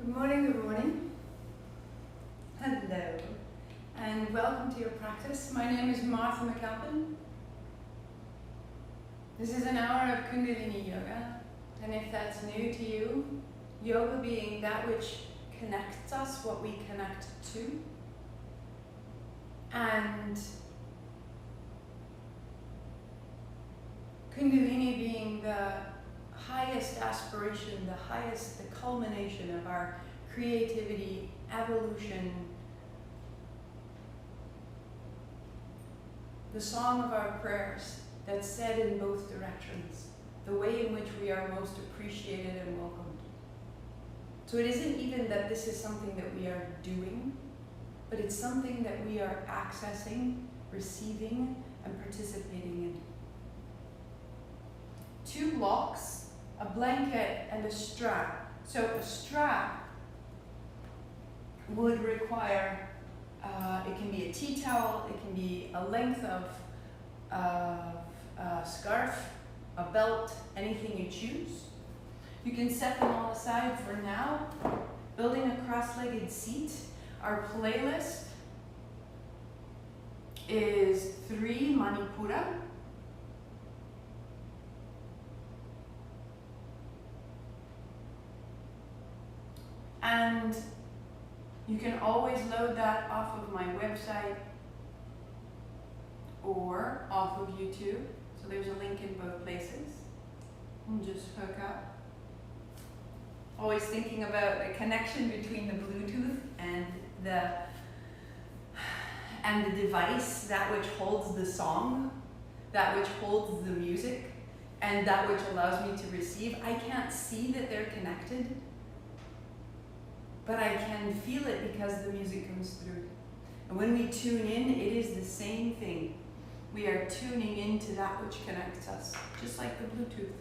Good morning. Hello, and welcome to your practice. My name is Martha McAlpin. This is an hour of kundalini yoga, and if that's new to you, yoga being that which connects us, what we connect to, and kundalini being the highest aspiration, the culmination of our creativity, evolution, the song of our prayers that's said in both directions, the way in which we are most appreciated and welcomed. So it isn't even that this is something that we are doing, but it's something that we are accessing, receiving, and participating in. 2 blocks, a blanket, and a strap. So a strap would require, it can be a tea towel, it can be a length of a scarf, a belt, anything you choose. You can set them all aside for now. Building a cross-legged seat. Our playlist is 3 Manipura. And you can always load that off of my website or off of YouTube. So there's a link in both places. And just hook up. Always thinking about the connection between the Bluetooth and the device, that which holds the song, that which holds the music, and that which allows me to receive. I can't see that they're connected, but I can feel it because the music comes through. And when we tune in, it is the same thing. We are tuning into that which connects us, just like the Bluetooth.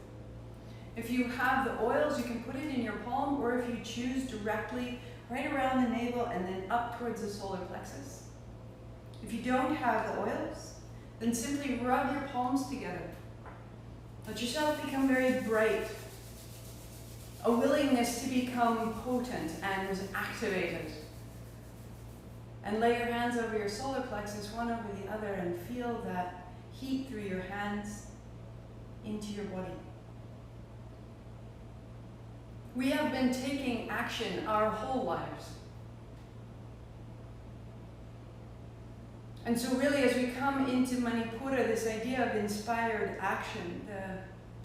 If you have the oils, you can put it in your palm, or if you choose, directly right around the navel and then up towards the solar plexus. If you don't have the oils, then simply rub your palms together. Let yourself become very bright. A willingness to become potent and activated. And lay your hands over your solar plexus, one over the other, and feel that heat through your hands into your body. We have been taking action our whole lives. And so really, as we come into Manipura, this idea of inspired action, the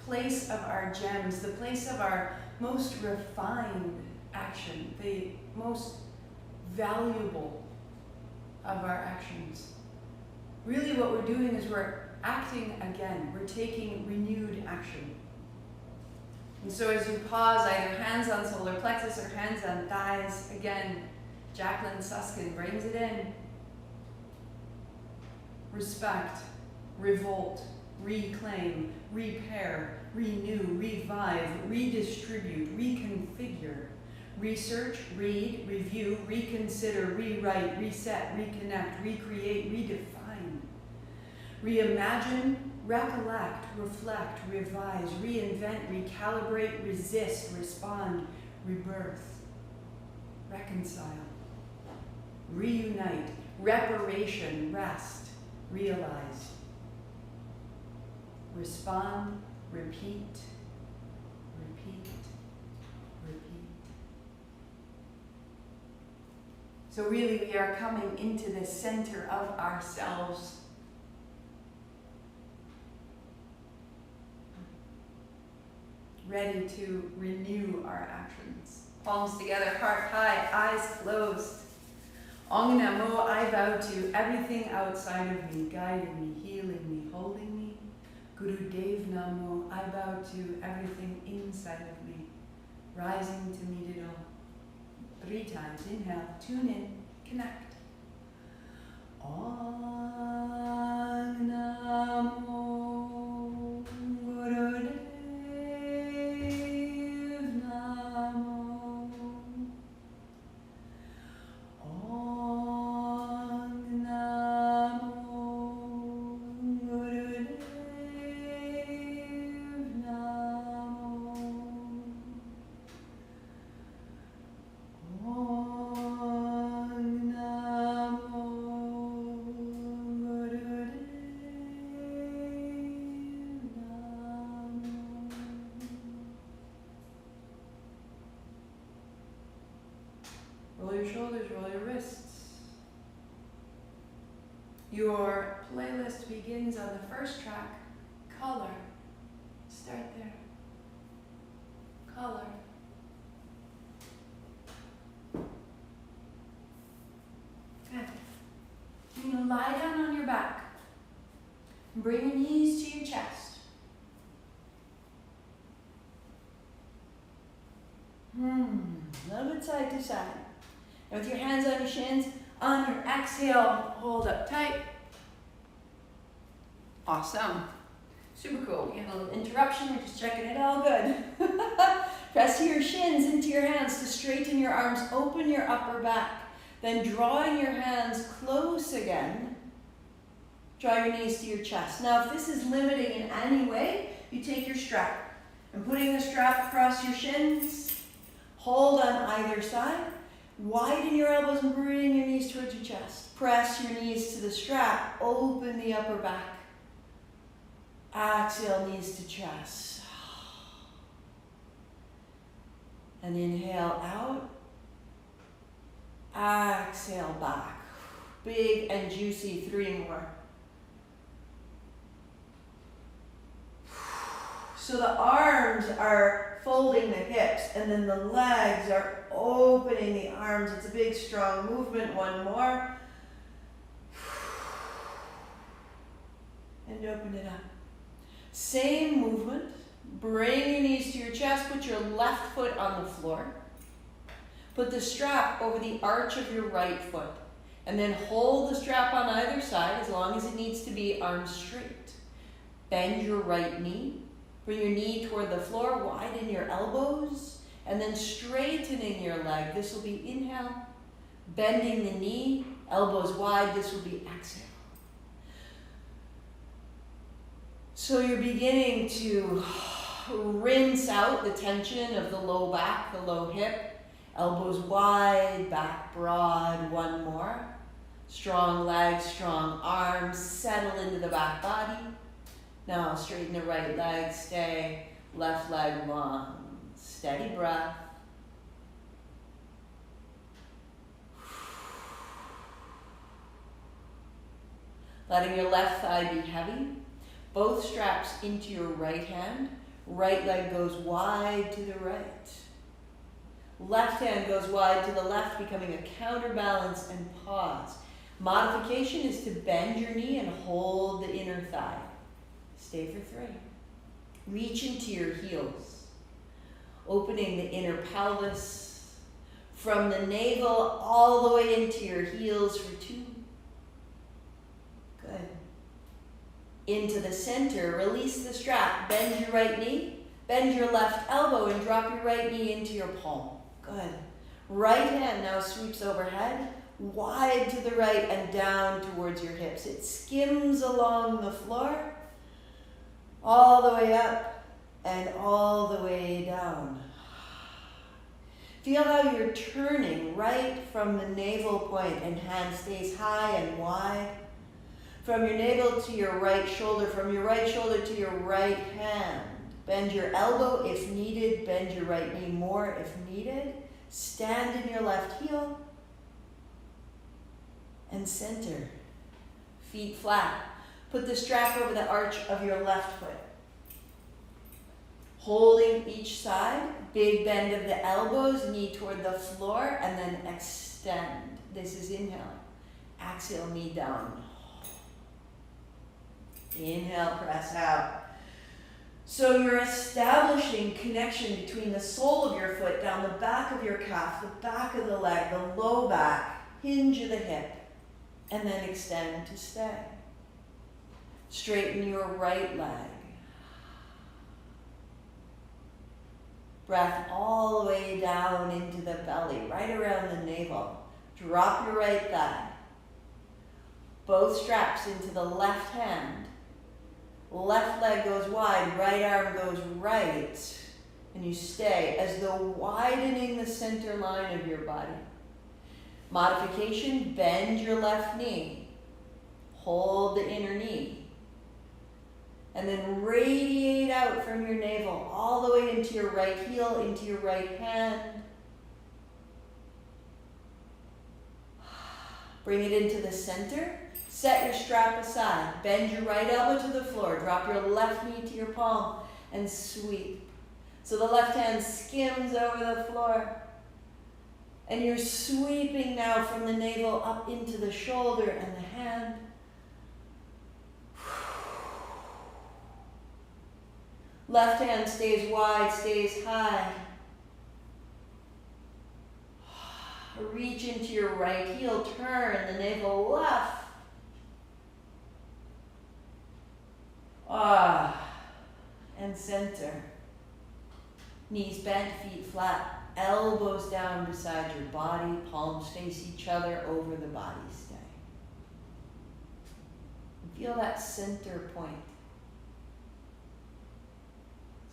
place of our gems, the place of our most refined action, the most valuable of our actions. Really what we're doing is we're acting again. We're taking renewed action. And so as you pause, either hands on solar plexus or hands on thighs, again, Jacqueline Susskind brings it in. Respect, revolt, reclaim, repair, renew, revive, redistribute, reconfigure, research, read, review, reconsider, rewrite, reset, reconnect, recreate, redefine, reimagine, recollect, reflect, revise, reinvent, recalibrate, resist, respond, rebirth, reconcile, reunite, reparation, rest, realize, respond, repeat, repeat, repeat. So really we are coming into the center of ourselves. Ready to renew our actions. Palms together, heart high, eyes closed. Ong Namo, I bow to everything outside of me, guiding me, healing me, holding me. Guru Dev Namo, I bow to everything inside of me, rising to meet it all. 3 times, inhale, tune in, connect. Ong Namo Guru Dev Namo. Ong Namo Guru Dev Namo. artist begins on the first track, color. Start there. Color. Good. You're going to lie down on your back. Bring your knees to your chest. A little bit side to side. And with your hands on your shins, on your exhale, hold up tight. Awesome. Super cool. We had a little interruption. We're just checking it all good. Press your shins into your hands to straighten your arms. Open your upper back. Then drawing your hands close again. Draw your knees to your chest. Now, if this is limiting in any way, you take your strap. And putting the strap across your shins, hold on either side. Widen your elbows and bring your knees towards your chest. Press your knees to the strap. Open the upper back. Exhale, knees to chest. And inhale out. Exhale back. Big and juicy, 3 more. So the arms are folding the hips, and then the legs are opening the arms. It's a big, strong movement. 1 more. And open it up. Same movement. Bring your knees to your chest. Put your left foot on the floor. Put the strap over the arch of your right foot. And then hold the strap on either side as long as it needs to be, arms straight. Bend your right knee. Bring your knee toward the floor, widen your elbows, and then straightening your leg. This will be inhale, bending the knee, elbows wide. This will be exhale. So you're beginning to rinse out the tension of the low back, the low hip, elbows wide, back broad. 1 more. Strong legs, strong arms, settle into the back body. Now straighten the right leg, stay, left leg long, steady breath. Letting your left thigh be heavy, both straps into your right hand, right leg goes wide to the right. Left hand goes wide to the left, becoming a counterbalance and pause. Modification is to bend your knee and hold the inner thigh. Stay for 3. Reach into your heels, opening the inner pelvis from the navel all the way into your heels for 2. Good. Into the center, release the strap, bend your right knee, bend your left elbow and drop your right knee into your palm. Good. Right hand now sweeps overhead, wide to the right and down towards your hips. It skims along the floor, all the way up and all the way down. Feel how you're turning right from the navel point and hand stays high and wide. From your navel to your right shoulder, from your right shoulder to your right hand. Bend your elbow if needed, bend your right knee more if needed. Stand in your left heel and center. Feet flat. Put the strap over the arch of your left foot. Holding each side, big bend of the elbows, knee toward the floor, and then extend. This is inhale. Exhale, knee down. Inhale, press out. So you're establishing connection between the sole of your foot, down the back of your calf, the back of the leg, the low back, hinge of the hip, and then extend to stay. Straighten your right leg. Breath all the way down into the belly, right around the navel. Drop your right thigh. Both straps into the left hand. Left leg goes wide, right arm goes right. And you stay as though widening the center line of your body. Modification, bend your left knee. Hold the inner knee. And then radiate out from your navel all the way into your right heel, into your right hand. Bring it into the center. Set your strap aside. Bend your right elbow to the floor. Drop your left knee to your palm and sweep. So the left hand skims over the floor. And you're sweeping now from the navel up into the shoulder and the hand. Left hand stays wide, stays high. Reach into your right heel, turn the navel left. And center. Knees bent, feet flat. Elbows down beside your body, palms face each other over the body stay. Feel that center point.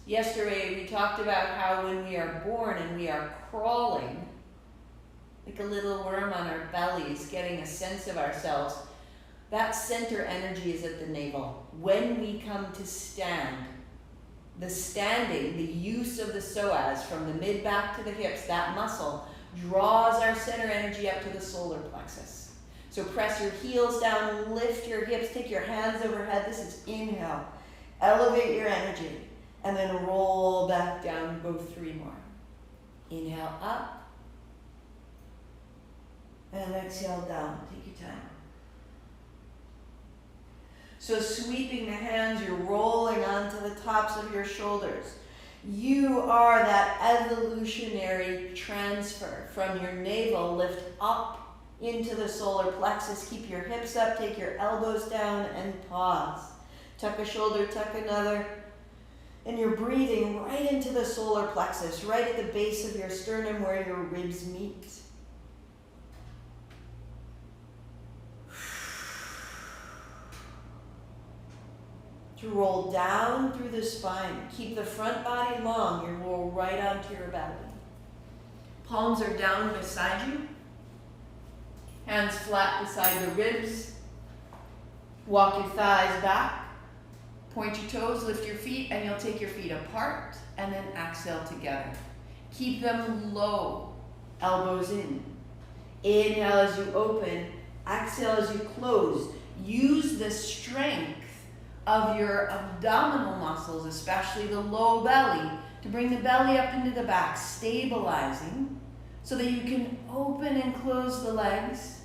Yesterday we talked about how when we are born and we are crawling, like a little worm on our bellies, getting a sense of ourselves, that center energy is at the navel. When we come to stand, the standing, the use of the psoas from the mid-back to the hips, that muscle draws our center energy up to the solar plexus. So press your heels down, lift your hips, take your hands overhead. This is inhale. Elevate your energy and then roll back down. Go 3 more. Inhale up and exhale down. Take your time. So sweeping the hands, you're rolling onto the tops of your shoulders. You are that evolutionary transfer from your navel, lift up into the solar plexus. Keep your hips up, take your elbows down and pause. Tuck a shoulder, tuck another. And you're breathing right into the solar plexus, right at the base of your sternum where your ribs meet. To roll down through the spine. Keep the front body long. You roll right onto your belly. Palms are down beside you. Hands flat beside the ribs. Walk your thighs back. Point your toes, lift your feet, and you'll take your feet apart and then exhale together. Keep them low, elbows in. Inhale as you open, exhale as you close. Use the strength of your abdominal muscles, especially the low belly, to bring the belly up into the back, stabilizing so that you can open and close the legs.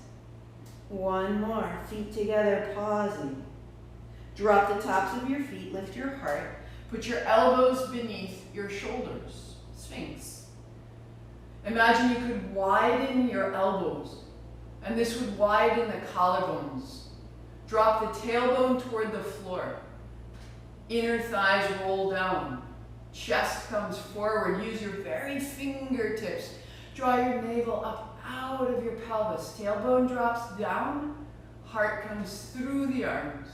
1 more, feet together, pausing. Drop the tops of your feet, lift your heart, put your elbows beneath your shoulders, Sphinx. Imagine you could widen your elbows, and this would widen the collarbones. Drop the tailbone toward the floor. Inner thighs roll down. Chest comes forward. Use your very fingertips. Draw your navel up out of your pelvis. Tailbone drops down. Heart comes through the arms.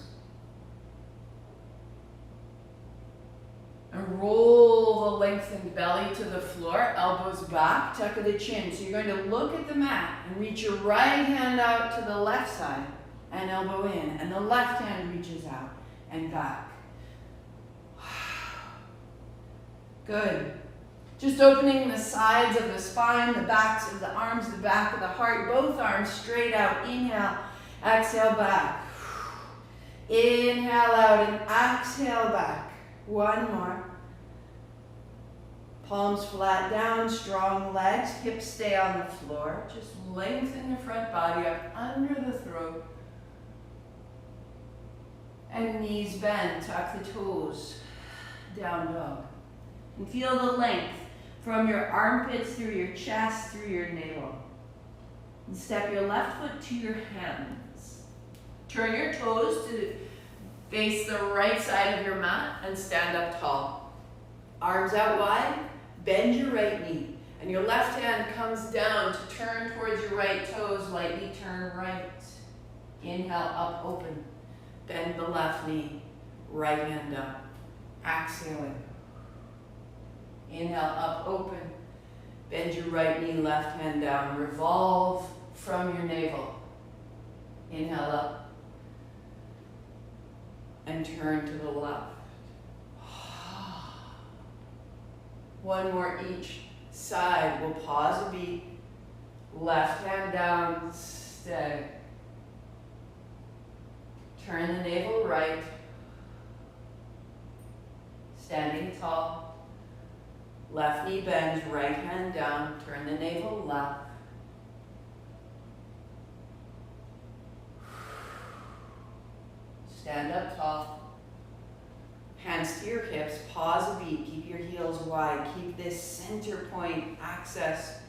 And roll the lengthened belly to the floor. Elbows back. Tuck of the chin. So you're going to look at the mat and reach your right hand out to the left side. And elbow in, and the left hand reaches out and back. Good. Just opening the sides of the spine, the backs of the arms, the back of the heart, both arms straight out. Inhale, exhale back. Inhale out and exhale back. 1 more. Palms flat down, strong legs, hips stay on the floor. Just lengthen the front body up under the throat. And knees bend, tuck the toes, down dog. And feel the length from your armpits through your chest, through your navel. And step your left foot to your hands. Turn your toes to face the right side of your mat and stand up tall. Arms out wide, bend your right knee. And your left hand comes down to turn towards your right toes, lightly turn right. Inhale, up, open. Bend the left knee, right hand up. Exhaling. Inhale, up, open. Bend your right knee, left hand down. Revolve from your navel. Inhale up. And turn to the left. 1 more each side. We'll pause a beat. Left hand down, stay. Turn the navel right. Standing tall. Left knee bends, right hand down. Turn the navel left. Stand up tall. Hands to your hips. Pause a beat. Keep your heels wide. Keep this center point access.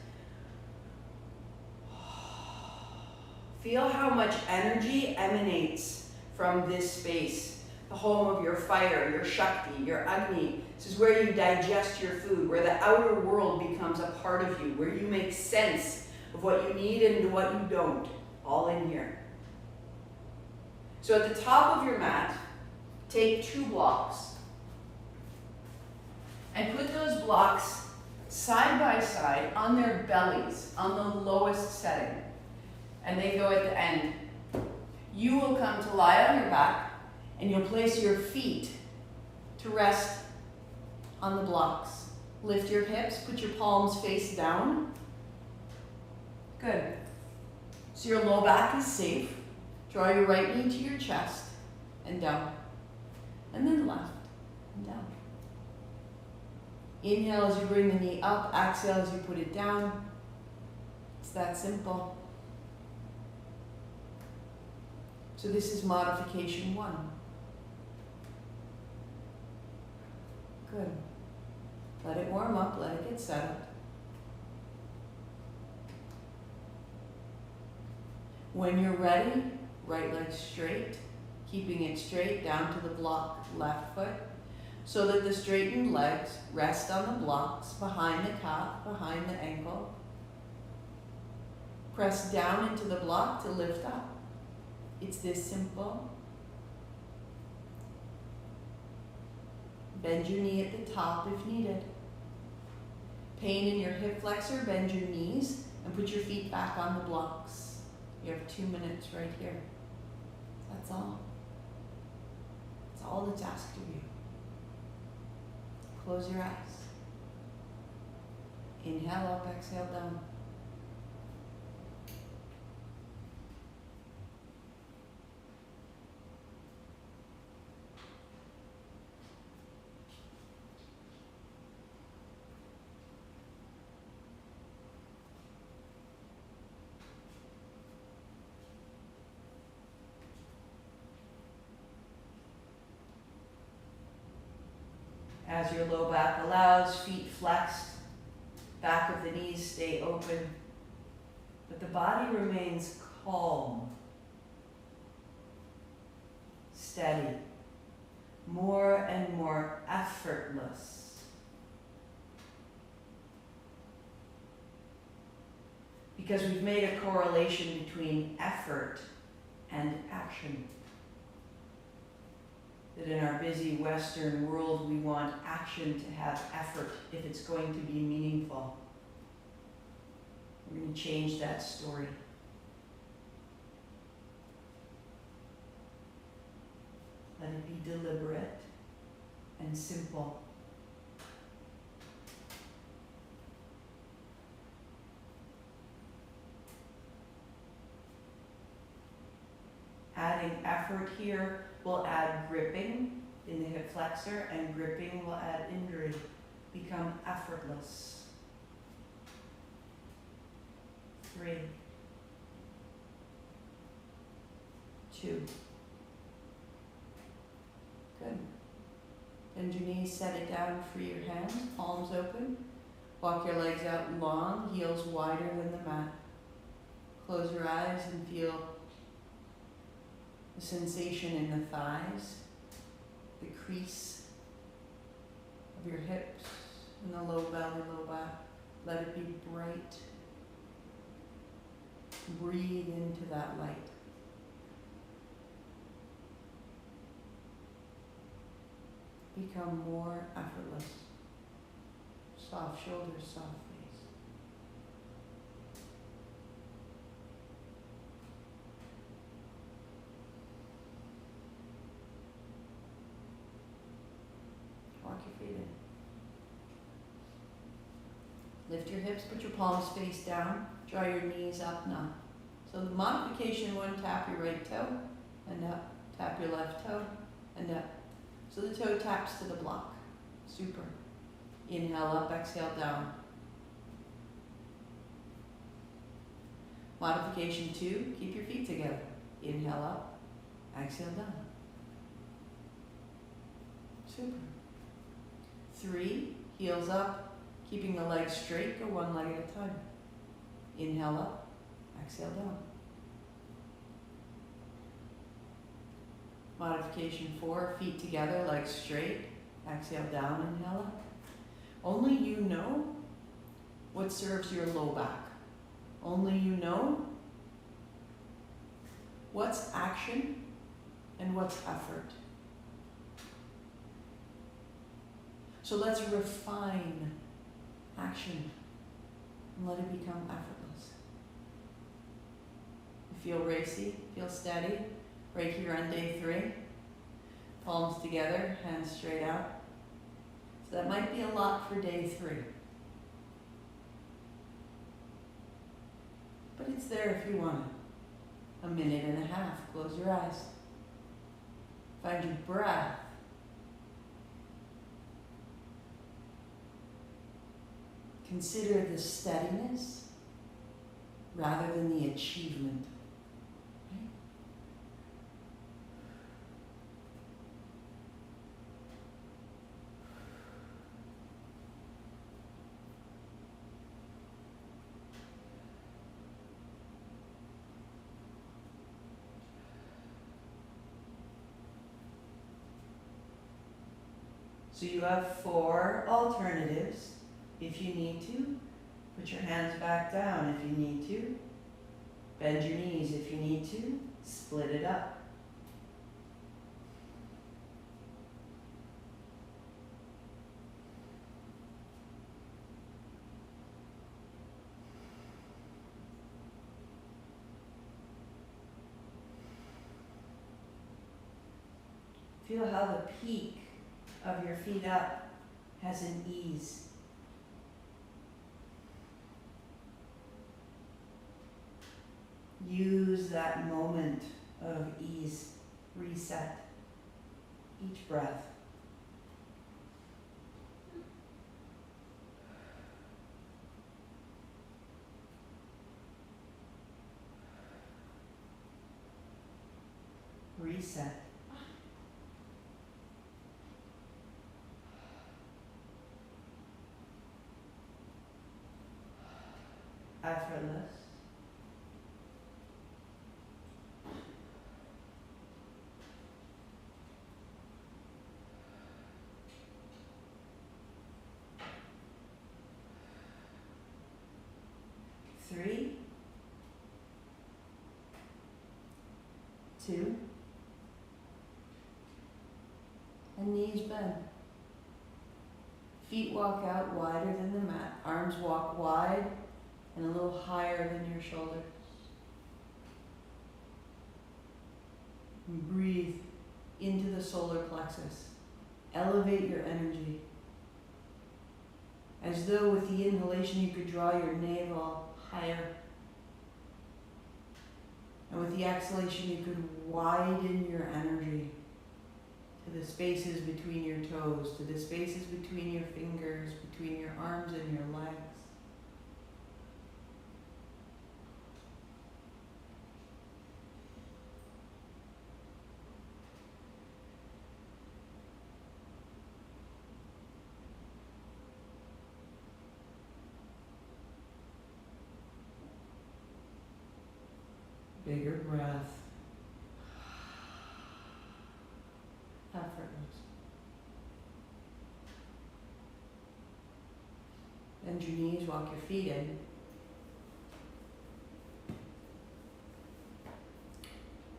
Feel how much energy emanates from this space. The home of your fire, your Shakti, your Agni. This is where you digest your food, where the outer world becomes a part of you, where you make sense of what you need and what you don't. All in here. So at the top of your mat, take 2 blocks and put those blocks side by side on their bellies, on the lowest setting. And they go at the end. You will come to lie on your back and you'll place your feet to rest on the blocks. Lift your hips, put your palms face down. Good. So your low back is safe. Draw your right knee to your chest and down. And then left and down. Inhale as you bring the knee up. Exhale as you put it down. It's that simple. So this is modification 1. Good. Let it warm up, let it get settled. When you're ready, right leg straight, keeping it straight down to the block, left foot, so that the straightened legs rest on the blocks, behind the calf, behind the ankle. Press down into the block to lift up. It's this simple. Bend your knee at the top if needed. Pain in your hip flexor, bend your knees and put your feet back on the blocks. You have 2 minutes right here. That's all. That's all that's asked of you. Close your eyes. Inhale up, exhale down. As your low back allows, feet flexed, back of the knees stay open, but the body remains calm, steady, more and more effortless. Because we've made a correlation between effort and action. That in our busy Western world, we want action to have effort if it's going to be meaningful. We're going to change that story. Let it be deliberate and simple. Adding effort here will add gripping in the hip flexor, and gripping will add injury. Become effortless. 3, 2. Good. Bend your knees, set it down, free your hands, palms open. Walk your legs out long, heels wider than the mat. Close your eyes and feel the sensation in the thighs, the crease of your hips, and the low belly, low back. Let it be bright. Breathe into that light. Become more effortless. Soft shoulders, soft face. Walk your feet in. Lift your hips, put your palms face down. Draw your knees up now. So the modification 1, tap your right toe and up. Tap your left toe and up. So the toe taps to the block. Super. Inhale up, exhale down. Modification 2, keep your feet together. Inhale up, exhale down. Super. 3, heels up, keeping the legs straight, go one leg at a time. Inhale up, exhale down. Modification 4, feet together, legs straight, exhale down, inhale up. Only you know what serves your low back. Only you know what's action and what's effort. So let's refine action and let it become effortless. You feel racy, feel steady, right here on day 3. Palms together, hands straight out. So that might be a lot for day 3. But it's there if you want it. 1.5 minutes. Close your eyes. Find your breath. Consider the steadiness rather than the achievement. Right? So you have 4 alternatives if you need to. Put your hands back down if you need to. Bend your knees if you need to. Split it up. Feel how the peak of your feet up has an ease. Use that moment of ease. Reset each breath. Reset. Effortless. Three, 2, and knees bend. Feet walk out wider than the mat. Arms walk wide and a little higher than your shoulders. And breathe into the solar plexus. Elevate your energy. As though with the inhalation you could draw your navel higher. And with the exhalation you could widen your energy to the spaces between your toes, to the spaces between your fingers, between your arms and your legs. Bigger breath. Effortless. Bend your knees, walk your feet in.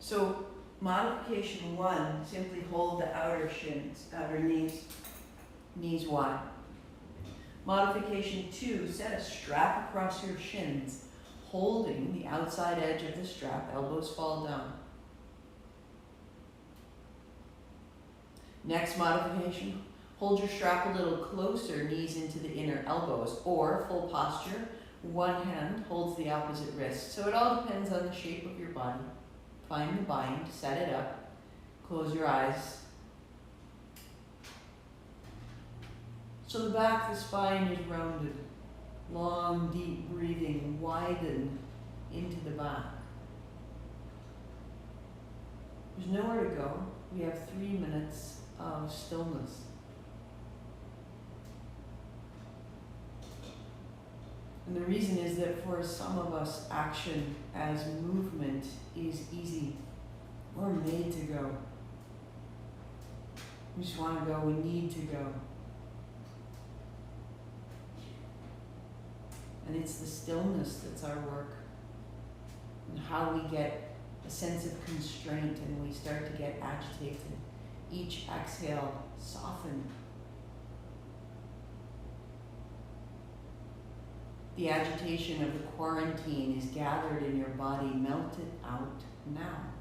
So modification 1, simply hold the outer shins, outer knees wide. Modification 2, set a strap across your shins, holding the outside edge of the strap, elbows fall down. Next modification, hold your strap a little closer, knees into the inner elbows, or full posture, one hand holds the opposite wrist. So it all depends on the shape of your body. Find the bind, set it up, Close your eyes. So the back of the spine is rounded. Long, deep breathing, widen into the back. There's nowhere to go. We have 3 minutes of stillness. And the reason is that for some of us, action as movement is easy. We're made to go. We just want to go, we need to go. And it's the stillness that's our work. And how we get a sense of constraint and we start to get agitated. Each exhale, soften. The agitation of the quarantine is gathered in your body. Melt it out now.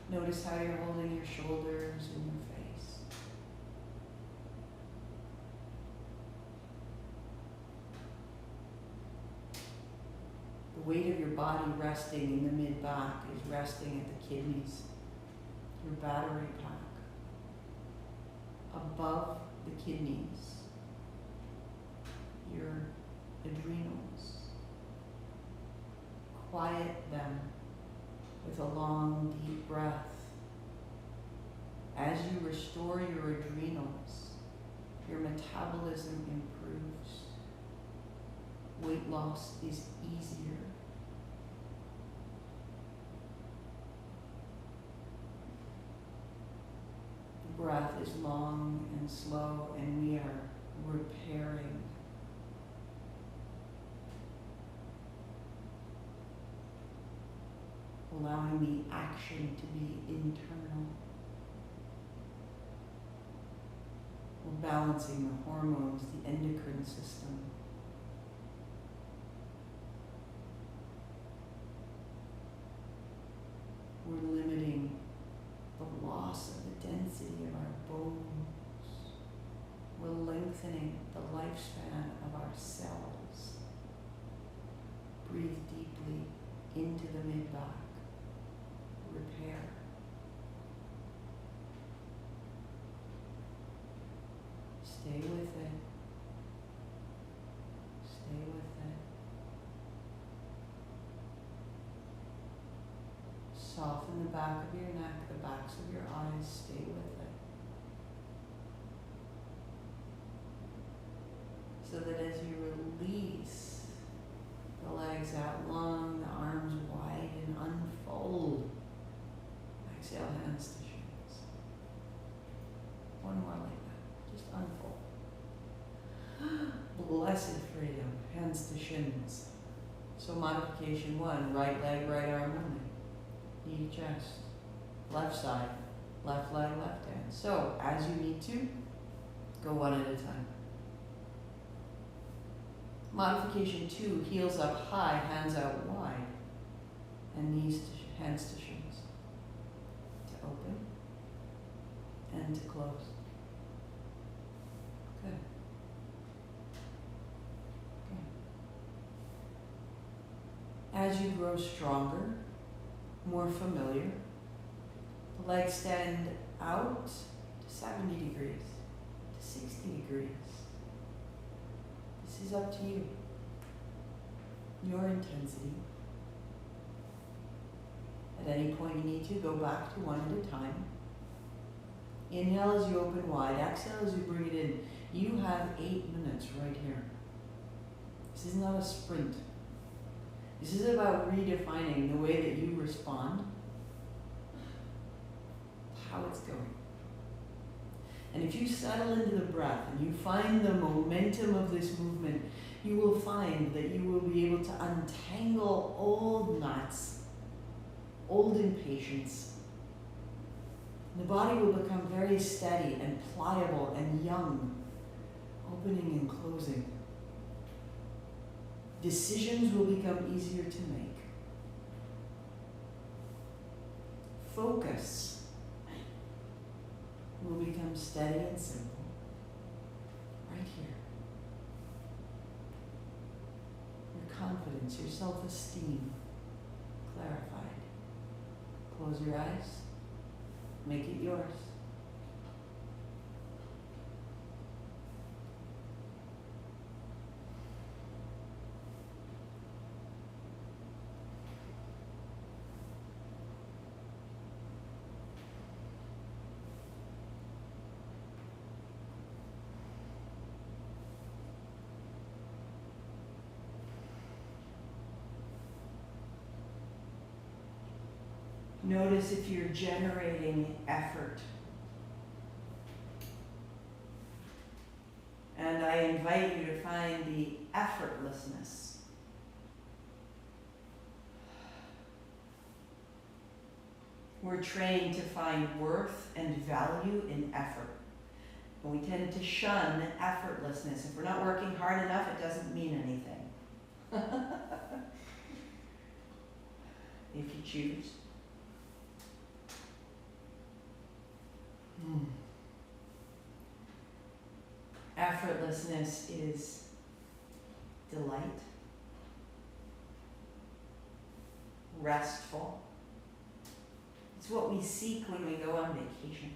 Notice how you're holding your shoulders and your face. The weight of your body resting in the mid-back is resting at the kidneys, your battery pack. Above the kidneys, your adrenals. Quiet them with a long, deep breath. As you restore your adrenals, your metabolism improves. Weight loss is easier. The breath is long and slow, and we are repairing. Allowing the action to be internal. We're balancing the hormones, the endocrine system. We're limiting the loss of the density of our bones. We're lengthening the lifespan of our cells. Breathe deeply into the mid-back. Repair. Stay with it. Stay with it. Soften the back of your neck, the backs of your eyes. Stay with it. So that as you release the legs out long, the arms wide and unfold. Exhale, hands to shins. One more like that. Just unfold. Blessed freedom. Hands to shins. So modification 1, right leg, right arm only. Knee to chest. Left side, left leg, left hand. So as you need to, go one at a time. Modification 2, heels up high, hands out wide, and hands to shins. To open and to close. Good. Good. As you grow stronger, more familiar, the legs stand out to 70 degrees, to 60 degrees. This is up to you, your intensity. At any point you need to, go back to one at a time. Inhale as you open wide, exhale as you bring it in. You have 8 minutes right here. This is not a sprint. This is about redefining the way that you respond, how it's going. And if you settle into the breath and you find the momentum of this movement, you will find that you will be able to untangle old knots, old impatience. The body will become very steady and pliable and young, opening and closing. Decisions will become easier to make. Focus will become steady and simple, right here. Your confidence, your self-esteem, clarified. Close your eyes. Make it yours. Notice if you're generating effort. And I invite you to find the effortlessness. We're trained to find worth and value in effort. And we tend to shun effortlessness. If we're not working hard enough, it doesn't mean anything. If you choose. Effortlessness is delight, restful. It's what we seek when we go on vacation.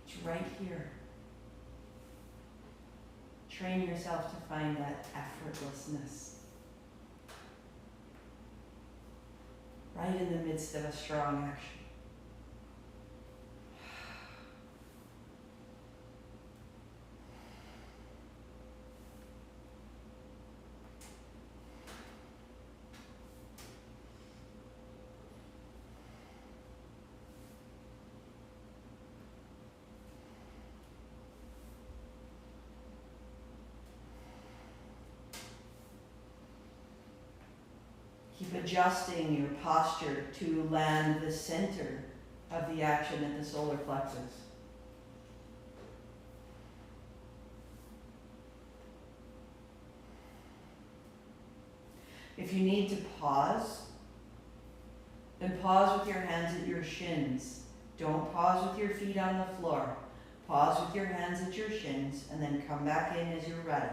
It's right here. Train yourself to find that effortlessness. Right in the midst of a strong action. Keep adjusting your posture to land the center of the action at the solar plexus. If you need to pause, then pause with your hands at your shins. Don't pause with your feet on the floor. Pause with your hands at your shins and then come back in as you're ready.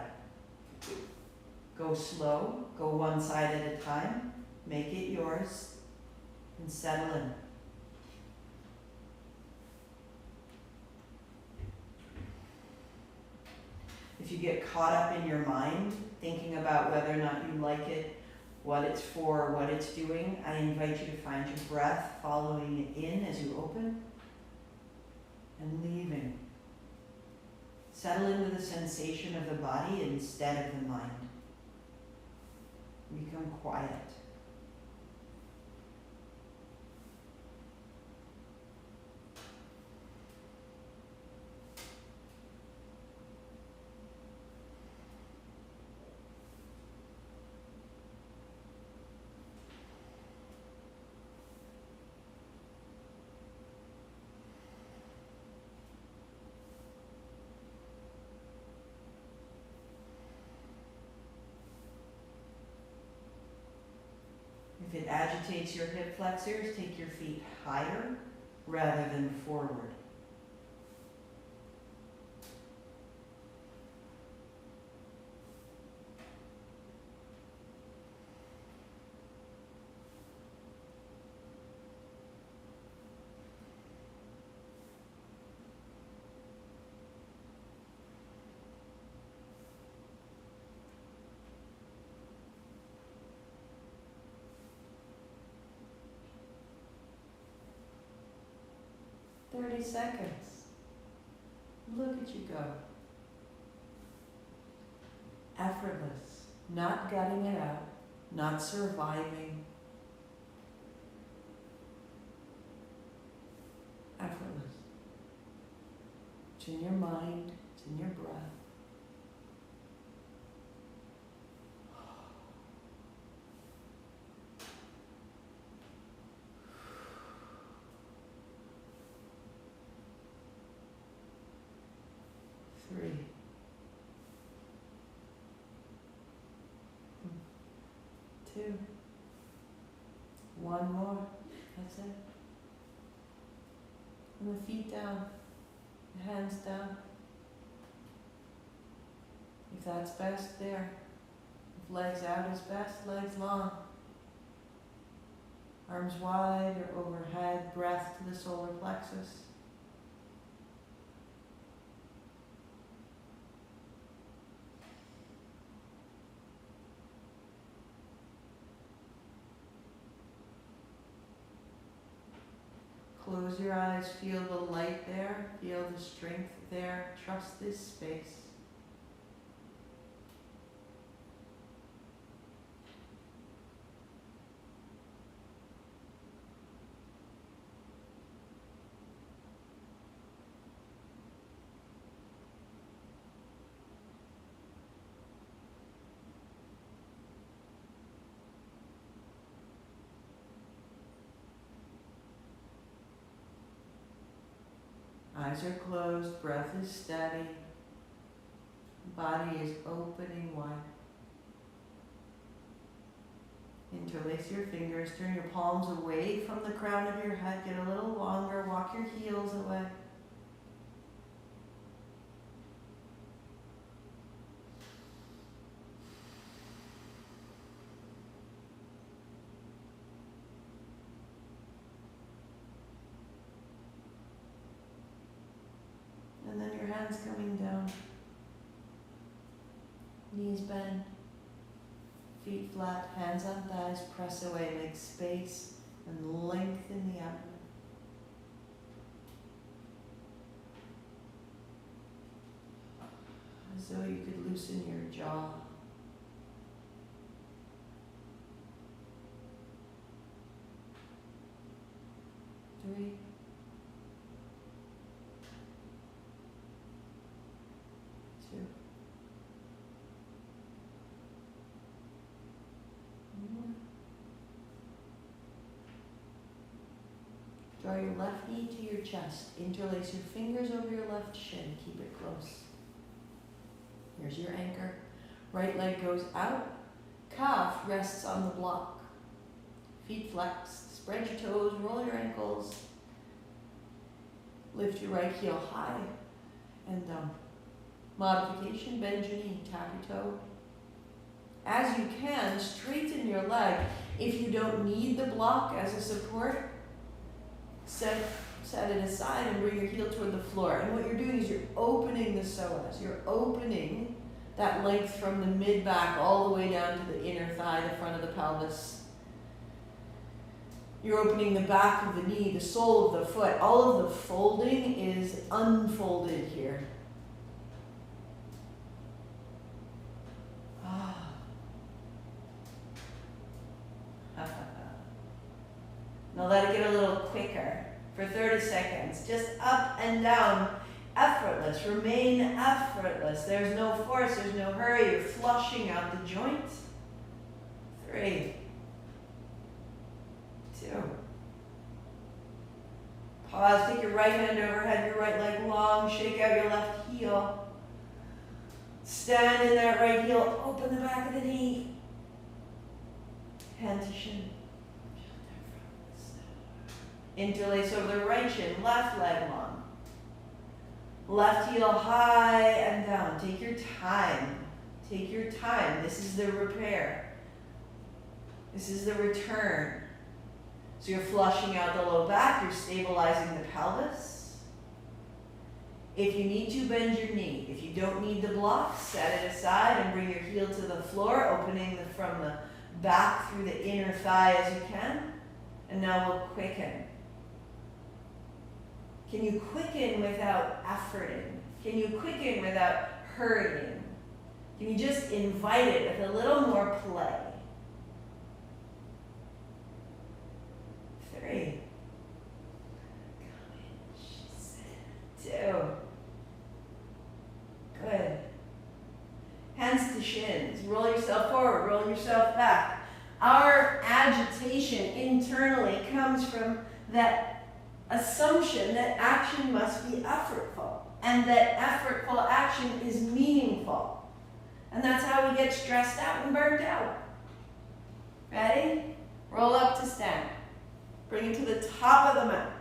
Go slow, go one side at a time, make it yours, and settle in. If you get caught up in your mind, thinking about whether or not you like it, what it's for, what it's doing, I invite you to find your breath following it in as you open and leaving. Settle into the sensation of the body instead of the mind. Become quiet. If it agitates your hip flexors, take your feet higher rather than forward. "30 seconds. Look at you go. Effortless, not gutting it out, not surviving. Effortless. It's in your mind, it's in your breath. Three. Two. One more. That's it. And the feet down, the hands down. If that's best, there. If legs out is best, legs long. Arms wide or overhead, breath to the solar plexus. Close your eyes, feel the light there, feel the strength there, trust this space. Eyes are closed, breath is steady, body is opening wide. Interlace your fingers, turn your palms away from the crown of your head, get a little longer, walk your heels away. And then your hands coming down, knees bend, feet flat, hands on thighs, press away, make space and lengthen the abdomen. As though you could loosen your jaw. Three. Two. One. Draw your left knee to your chest. Interlace your fingers over your left shin. Keep it close. Here's your anchor. Right leg goes out. Calf rests on the block. Feet flexed. Spread your toes. Roll your ankles. Lift your right heel high and down. Modification, bend your knee, tap your toe. As you can, straighten your leg. If you don't need the block as a support, set it aside and bring your heel toward the floor. And what you're doing is you're opening the psoas. You're opening that length from the mid-back all the way down to the inner thigh, the front of the pelvis. You're opening the back of the knee, the sole of the foot. All of the folding is unfolded here. Now let it get a little quicker for 30 seconds. Just up and down, effortless. Remain effortless. There's no force, there's no hurry. You're flushing out the joints. 3, 2. Pause, take your right hand overhead, your right leg long, shake out your left heel. Stand in that right heel, open the back of the knee. Hand to shin. Interlace over the right shin, left leg long. Left heel high and down. Take your time. Take your time. This is the repair. This is the return. So you're flushing out the low back, you're stabilizing the pelvis. If you need to, bend your knee. If you don't need the block, set it aside and bring your heel to the floor, opening from the back through the inner thigh as you can. And now we'll quicken. Can you quicken without efforting? Can you quicken without hurrying? Can you just invite it with a little more play? 3. 2. Good. Hands to shins. Roll yourself forward, roll yourself back. Our agitation internally comes from that assumption that action must be effortful and that effortful action is meaningful. And that's how we get stressed out and burnt out. Ready? Roll up to stand. Bring it to the top of the mat.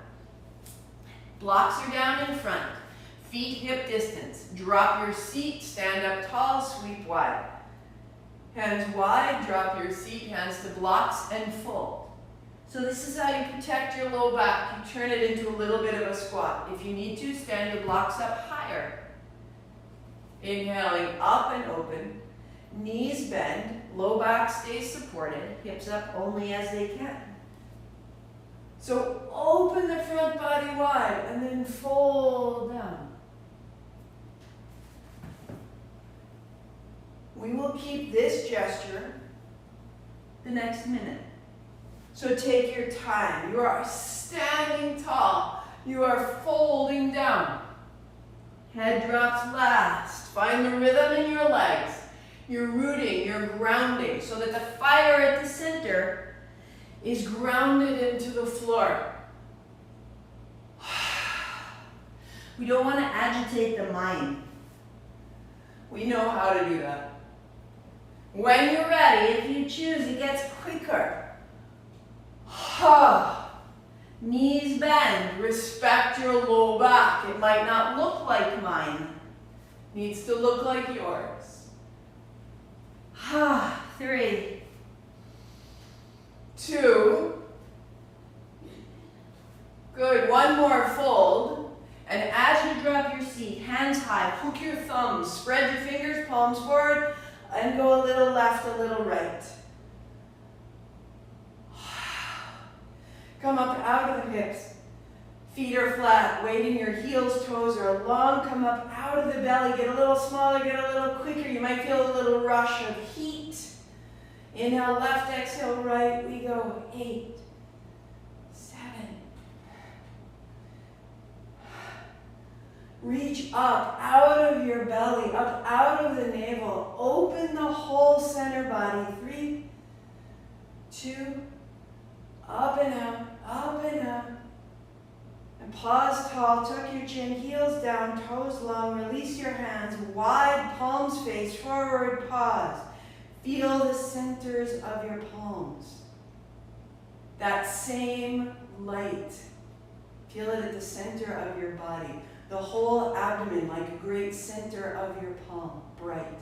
Blocks are down in front. Feet hip distance. Drop your seat, stand up tall, sweep wide. Hands wide, drop your seat, hands to blocks and fold. So this is how you protect your low back. You turn it into a little bit of a squat. If you need to, stand your blocks up higher. Inhaling up and open. Knees bend. Low back stays supported. Hips up only as they can. So open the front body wide and then fold down. We will keep this gesture the next minute. So take your time. You are standing tall. You are folding down. Head drops last. Find the rhythm in your legs. You're rooting, you're grounding, so that the fire at the center is grounded into the floor. We don't want to agitate the mind. We know how to do that. When you're ready, if you choose, it gets quicker. Knees bend. Respect your low back. It might not look like mine. Needs to look like yours. 3, 2. Good. One more fold. And as you drop your seat, hands high, hook your thumbs, spread your fingers, palms forward, and go a little left, a little right. Come up out of the hips. Feet are flat, weighting your heels, toes are long. Come up out of the belly, get a little smaller, get a little quicker. You might feel a little rush of heat. Inhale left, exhale right. We go 8, 7. Reach up out of your belly, up out of the navel. Open the whole center body. 3, 2, up and out, up and out. And pause tall, tuck your chin, heels down, toes long, release your hands, wide, palms face forward, pause. Feel the centers of your palms. That same light. Feel it at the center of your body. The whole abdomen like a great center of your palm, bright.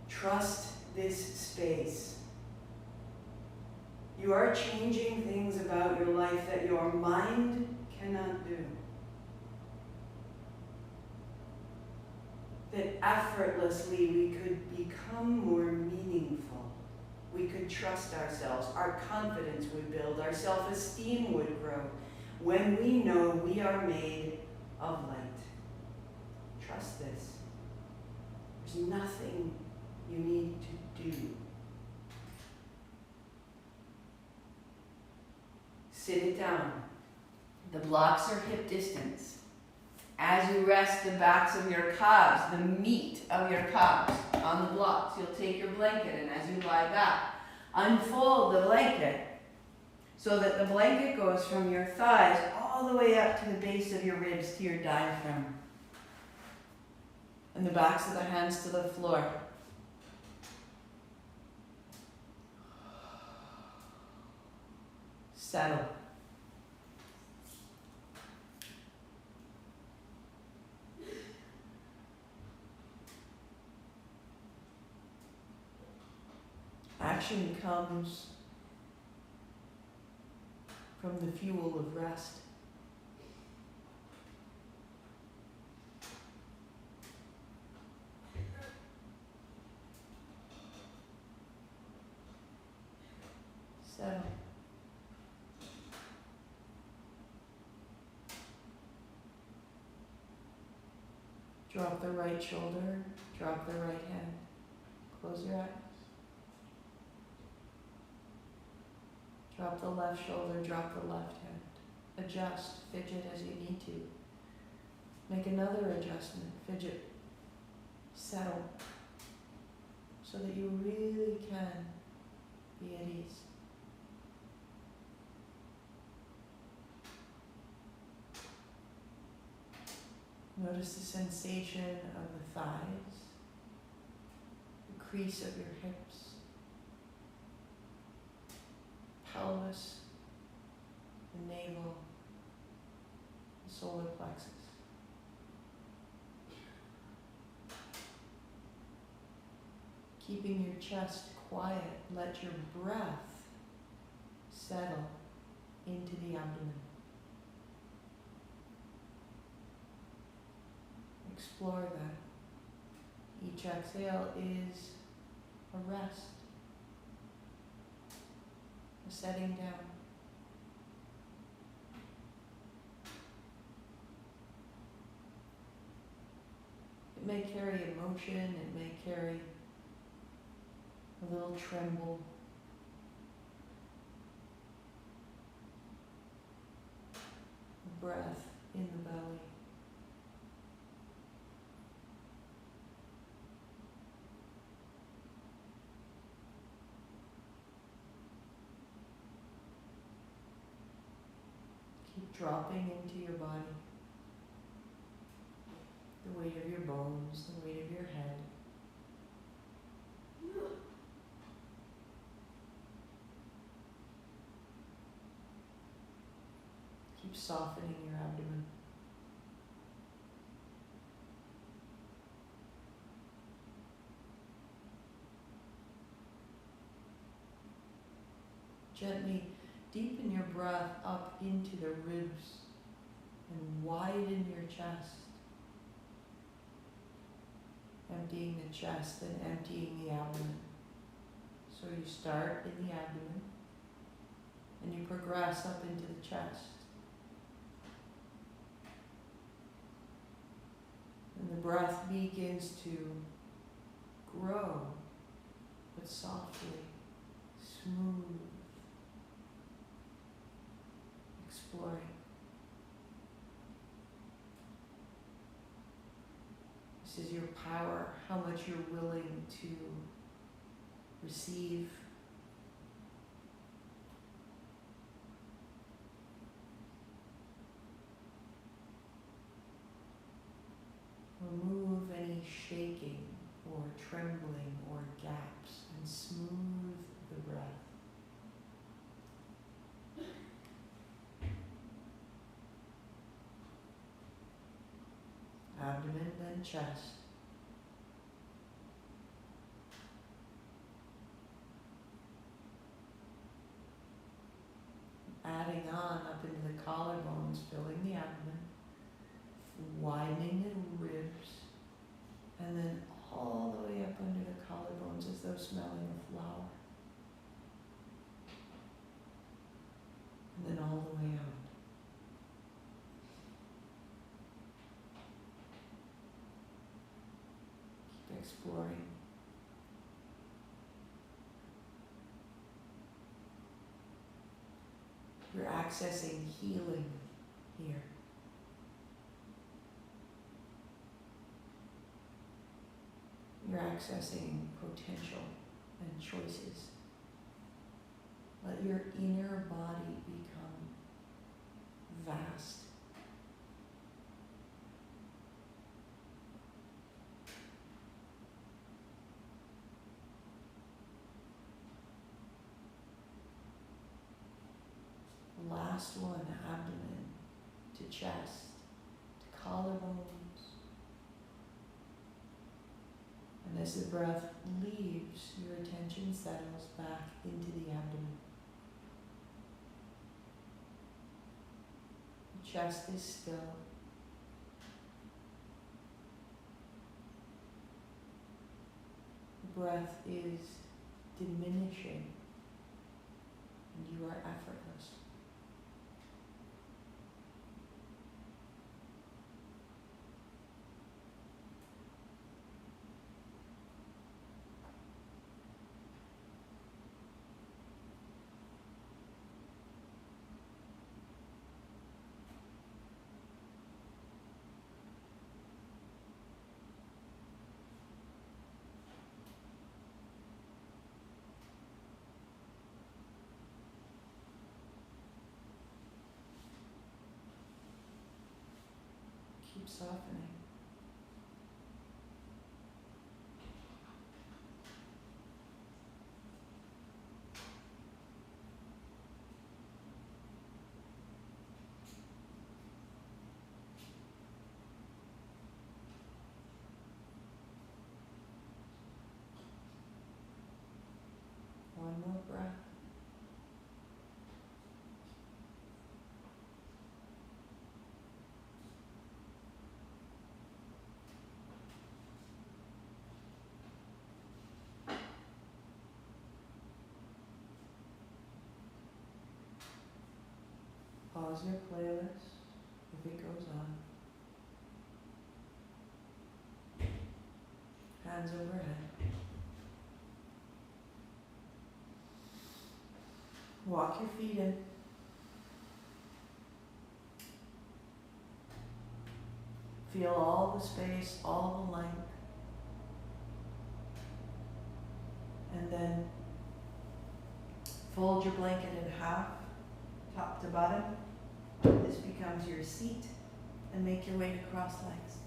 Trust this space. You are changing things about your life that your mind cannot do. That effortlessly we could become more meaningful. We could trust ourselves. Our confidence would build. Our self-esteem would grow when we know we are made of light. Trust this. There's nothing you need to do. Sit it down. The blocks are hip distance. As you rest the backs of your calves, the meat of your calves on the blocks, you'll take your blanket, and as you lie back, unfold the blanket so that the blanket goes from your thighs all the way up to the base of your ribs to your diaphragm. And the backs of the hands to the floor. Settle. Action comes from the fuel of rest. Settle. Drop the right shoulder, drop the right hand. Close your eyes. Drop the left shoulder, drop the left hand. Adjust, fidget as you need to. Make another adjustment, fidget, settle, so that you really can be at ease. Notice the sensation of the thighs, the crease of your hips, pelvis, the navel, the solar plexus. Keeping your chest quiet, let your breath settle into the abdomen. Explore that. Each exhale is a rest, a setting down. It may carry emotion, it may carry a little tremble. A breath in the belly. Keep dropping into your body. The weight of your bones, the weight of your head. Keep softening your abdomen. Gently deepen your breath up into the ribs and widen your chest. Emptying the chest and emptying the abdomen. So you start in the abdomen and you progress up into the chest. And the breath begins to grow, but softly, smooth, exploring. This is your power, how much you're willing to receive. Remove any shaking or trembling or gaps and smooth the breath. Abdomen, then chest. Adding on up into the collarbones, filling the abdomen, widening the ribs, and then all the way up under the collarbones as though smelling a flower. And then all the way out. Keep exploring. You're accessing healing here. You're accessing potential and choices. Let your inner body become vast. Last one, abdomen to chest, to collarbones. And as the breath leaves, your attention settles back into the abdomen. The chest is still. The breath is diminishing, and you are effortless. Keep softening. Pause your playlist if it goes on. Hands overhead. Walk your feet in. Feel all the space, all the length. And then fold your blanket in half, top to bottom. This becomes your seat, and make your way to cross legs.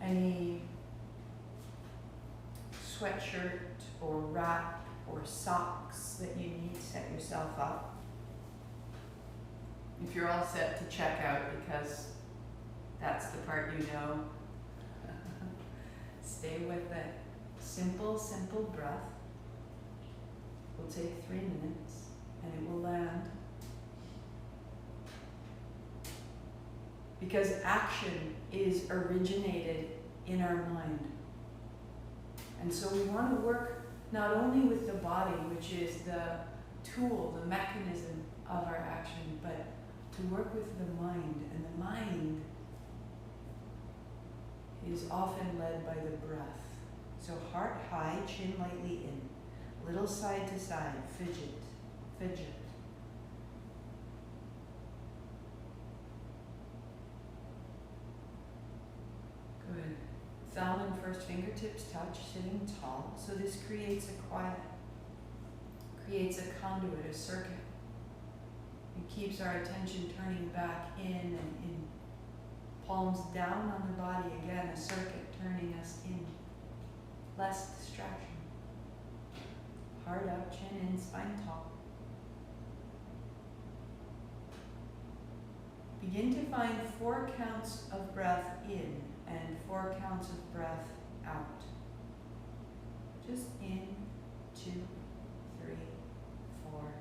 Any sweatshirt or wrap or socks that you need, set yourself up. If you're all set to check out, because that's the part you know, stay with it. Simple, simple breath. Will take 3 minutes and it will land. Because action is originated in our mind. And so we want to work not only with the body, which is the tool, the mechanism of our action, but to work with the mind. And the mind is often led by the breath. So heart high, chin lightly in. Little side to side, fidget, fidget. Good. Thumb and first fingertips touch, sitting tall. So this creates a quiet, creates a conduit, a circuit. It keeps our attention turning back in and in. Palms down on the body, again, a circuit turning us in. Less distraction. Heart up, chin in, spine tall. Begin to find 4 counts of breath in and 4 counts of breath out. Just in, 2, 3, 4,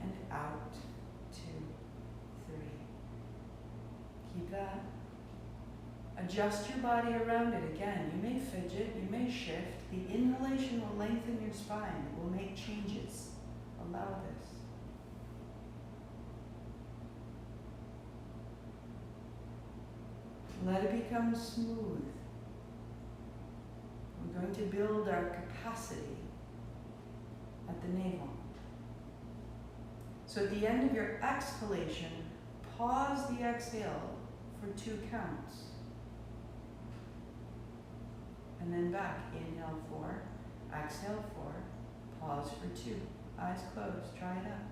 and out, 2, 3. Keep that. Adjust your body around it again. You may fidget, you may shift. The inhalation will lengthen your spine. It will make changes. Allow this. Let it become smooth. We're going to build our capacity at the navel. So at the end of your exhalation, pause the exhale for 2 counts. And then back, inhale 4, exhale 4, pause for 2. Eyes closed, try it out.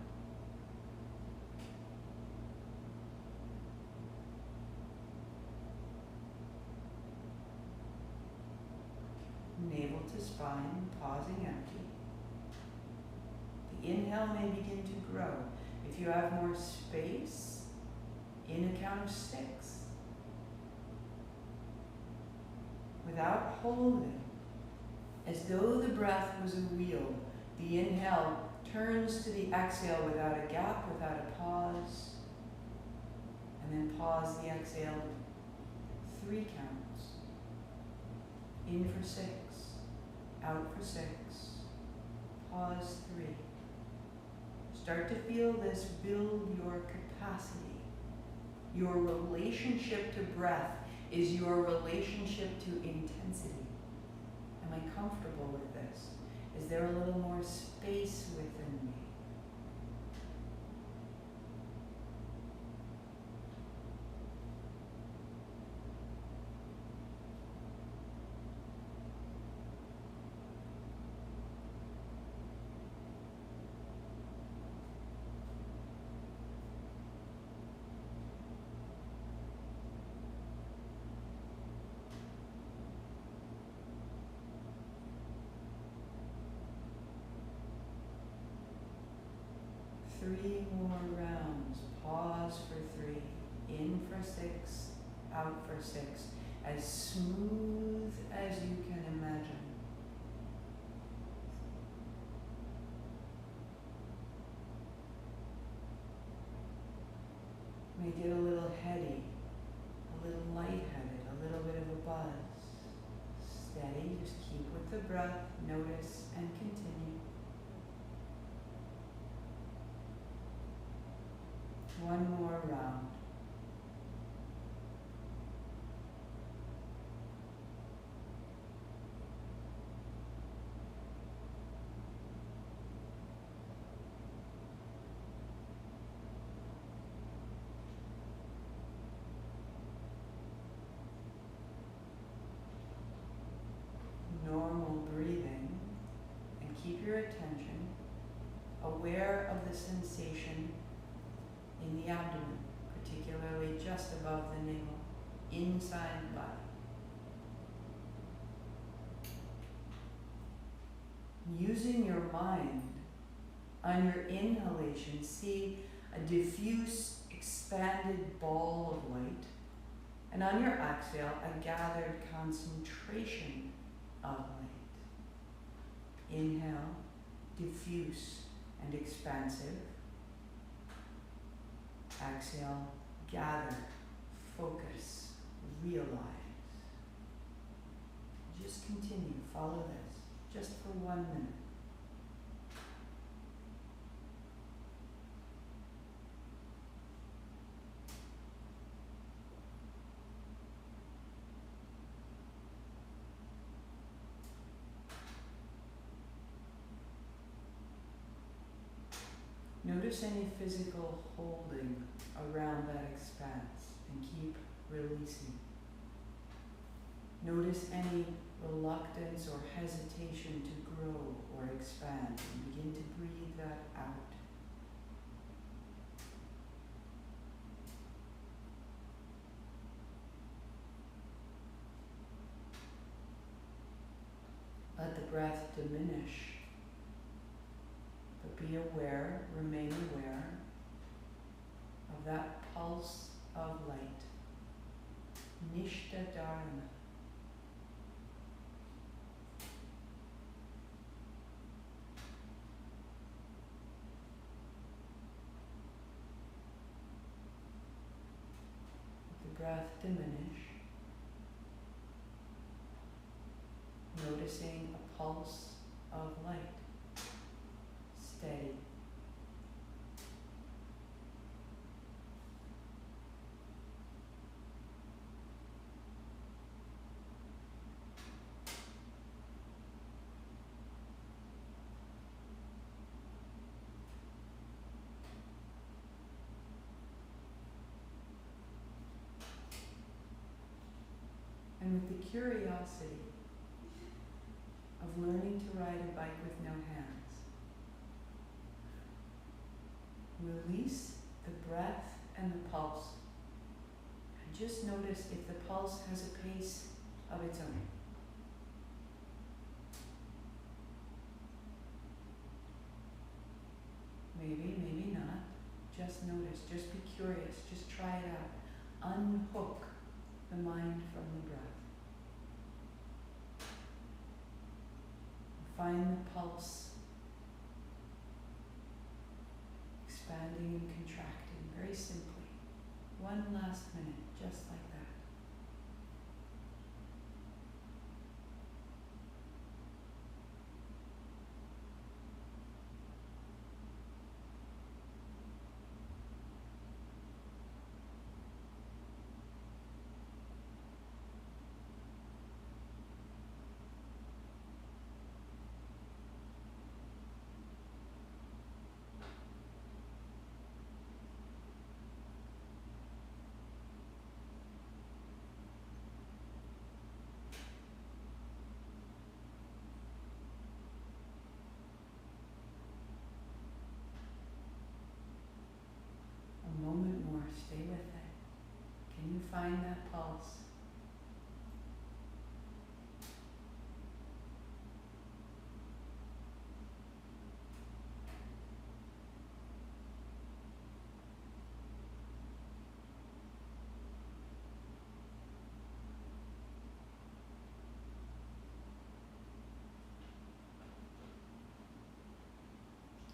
Navel to spine, pausing empty. The inhale may begin to grow. If you have more space, in a count of 6. Without holding, as though the breath was a wheel, the inhale turns to the exhale without a gap, without a pause, and then pause the exhale 3 counts. In for 6, out for 6, pause 3. Start to feel this build your capacity. Your relationship to breath is your relationship to intensity. Am I comfortable with this? Is there a little more space within me? Three more rounds. Pause for 3. In for 6. Out for 6. As smooth as you can imagine. May get a little heady, a little lightheaded, a little bit of a buzz. breath, notice, and continue. One more round. Normal breathing, and keep your attention aware of the sensation in the abdomen, particularly just above the navel, inside the body. Using your mind, on your inhalation, see a diffuse, expanded ball of light, and on your exhale, a gathered concentration of light. Inhale, diffuse and expansive. Exhale, gather, focus, realize. Just continue, follow this, just for 1 minute. Notice any physical holding around that expanse and keep releasing. Notice any reluctance or hesitation to grow or expand and begin to breathe that out. Let the breath diminish. But be aware, remain aware of that pulse of light. Nishta Dharana. Let the breath diminish. Noticing a pulse of light. Steady. And with the curiosity of learning to ride a bike with no hands, release the breath and the pulse. And just notice if the pulse has a pace of its own. Maybe, maybe not. Just notice, just be curious, just try it out. Unhook the mind from the breath. Find the pulse expanding and contracting very simply. One last minute, just like that. A moment more, stay with it. Can you find that pulse?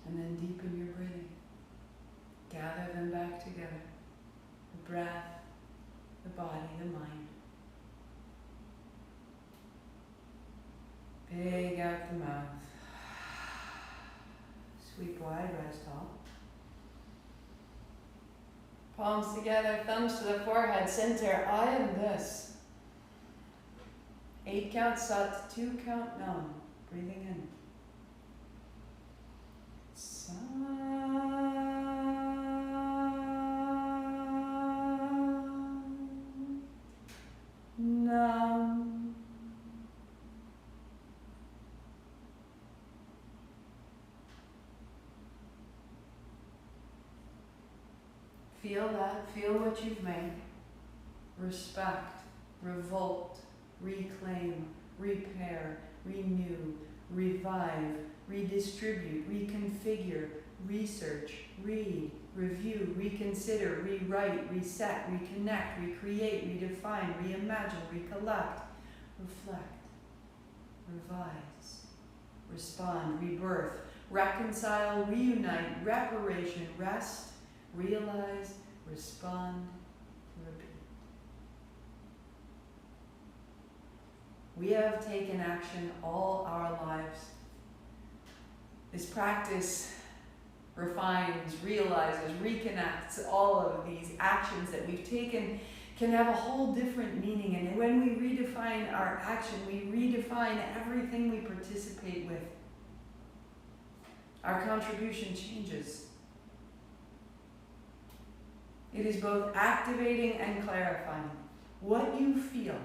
And then deepen your breathing. Gather them back together. The breath, the body, the mind. Palms together, thumbs to the forehead, center, I am this. 8 count Sat, 2 count Nam. Breathing in. Sat, Nam. Feel that, feel what you've made. Respect, revolt, reclaim, repair, renew, revive, redistribute, reconfigure, research, read, review, reconsider, rewrite, reset, reconnect, recreate, redefine, reimagine, recollect, reflect, revise, respond, rebirth, reconcile, reunite, reparation, rest, realize, respond, repeat. We have taken action all our lives. This practice refines, realizes, reconnects all of these actions that we've taken can have a whole different meaning. And when we redefine our action, we redefine everything we participate with. Our contribution changes. It is both activating and clarifying. What you feel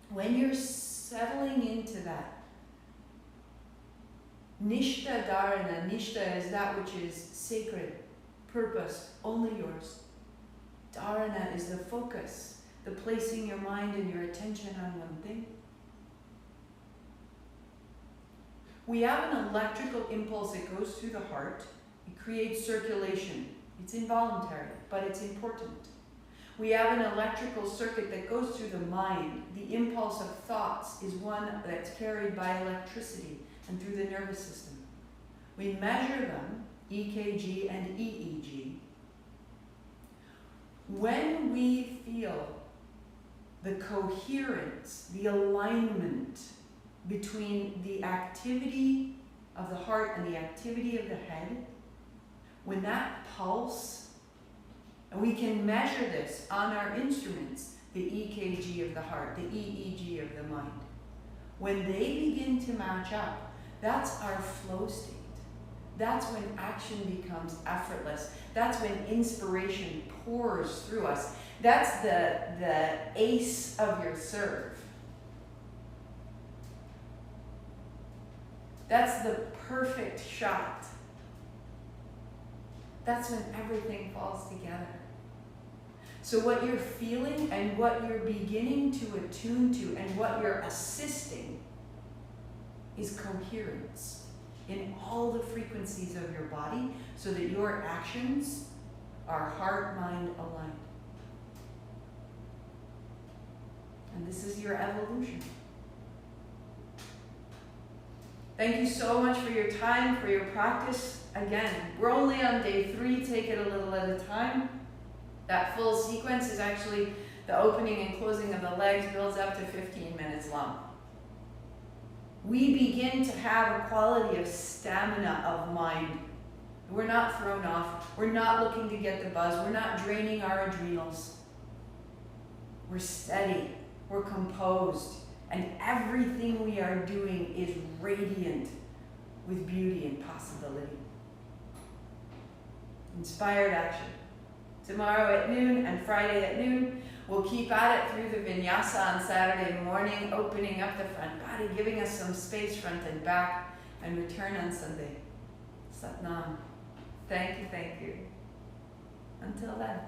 when you're settling into that. Nishta Dharana. Nishta is that which is sacred, purpose, only yours. Dharana is the focus, the placing your mind and your attention on one thing. We have an electrical impulse that goes through the heart. It creates circulation. It's involuntary, but it's important. We have an electrical circuit that goes through the mind. The impulse of thoughts is one that's carried by electricity and through the nervous system. We measure them, EKG and EEG. When we feel the coherence, the alignment between the activity of the heart and the activity of the head, when that pulse, and we can measure this on our instruments, the EKG of the heart, the EEG of the mind. When they begin to match up, that's our flow state. That's when action becomes effortless. That's when inspiration pours through us. That's the ace of your serve. That's the perfect shot. That's when everything falls together. So what you're feeling and what you're beginning to attune to and what you're assisting is coherence in all the frequencies of your body so that your actions are heart-mind aligned. And this is your evolution. Thank you so much for your time, for your practice. Again, we're only on day 3. Take it a little at a time. That full sequence is actually the opening and closing of the legs, builds up to 15 minutes long. We begin to have a quality of stamina of mind. We're not thrown off. We're not looking to get the buzz. We're not draining our adrenals. We're steady. We're composed. And everything we are doing is radiant with beauty and possibility. Inspired action. Tomorrow at noon and Friday at noon, we'll keep at it through the vinyasa on Saturday morning, opening up the front body, giving us some space front and back, and return on Sunday. Sat Nam. Thank you, thank you. Until then.